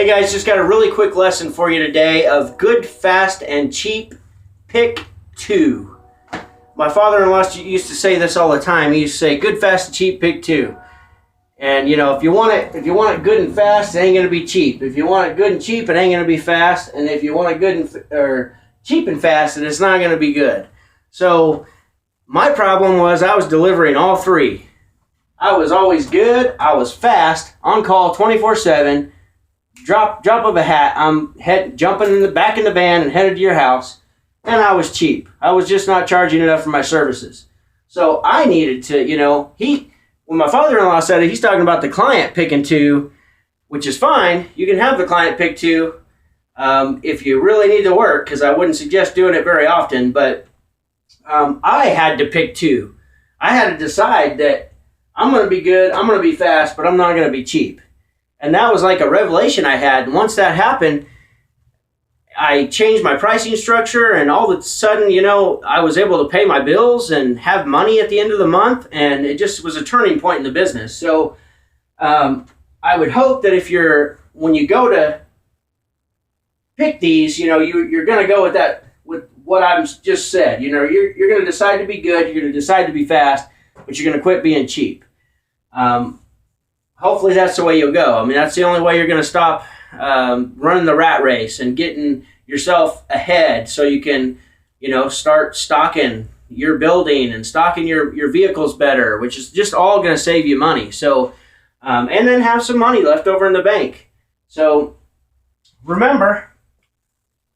Hey guys, just got a really quick lesson for you today of good, fast, and cheap. Pick two. My father-in-law used to say this all the time. He used to say, good, fast, and cheap, pick two. And you know, if you want it good and fast, it ain't gonna be cheap. If you want it good and cheap, it ain't gonna be fast. And if you want it good or cheap and fast, then it's not gonna be good. So my problem was I was delivering all three. I was always good, I was fast, on call 24/7, drop of a hat, I'm jumping back in the van and headed to your house, and I was cheap. I was just not charging enough for my services. So I needed to, when my father-in-law said it, he's talking about the client picking two, which is fine. You can have the client pick two if you really need the work, because I wouldn't suggest doing it very often, but I had to pick two. I had to decide that I'm going to be good, I'm going to be fast, but I'm not going to be cheap. And that was like a revelation I had. And once that happened, I changed my pricing structure, and all of a sudden, I was able to pay my bills and have money at the end of the month, and it just was a turning point in the business. So I would hope that when you go to pick these, you're going to go with what I've just said. You're going to decide to be good, you're going to decide to be fast, but you're going to quit being cheap. Hopefully that's the way you'll go. I mean, that's the only way you're going to stop running the rat race and getting yourself ahead, so you can, start stocking your building and stocking your vehicles better, which is just all going to save you money. So, and then have some money left over in the bank. So remember,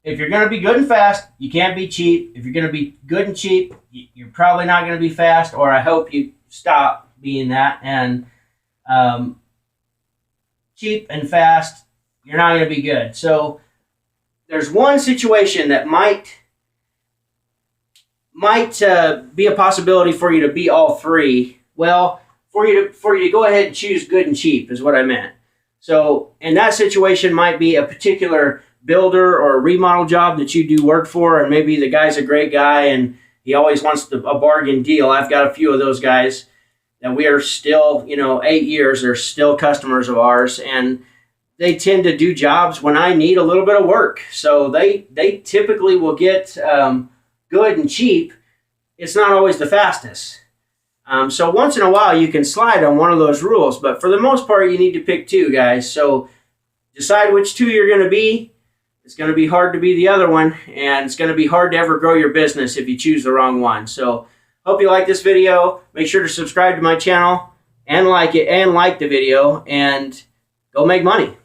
if you're going to be good and fast, you can't be cheap. If you're going to be good and cheap, you're probably not going to be fast, or I hope you stop being that. And cheap and fast, you're not going to be good. So there's one situation that might be a possibility for you to be all three. Well, for you to go ahead and choose good and cheap is what I meant. So in that situation might be a particular builder or a remodel job that you do work for, and maybe the guy's a great guy and he always wants a bargain deal. I've got a few of those guys that we are still, 8 years, they're still customers of ours, and they tend to do jobs when I need a little bit of work. So they typically will get good and cheap. It's not always the fastest. So once in a while you can slide on one of those rules, but for the most part you need to pick two, guys. So decide which two you're going to be. It's going to be hard to be the other one, and it's going to be hard to ever grow your business if you choose the wrong one. So hope you like this video. Make sure to subscribe to my channel and like it, and like the video, and go make money.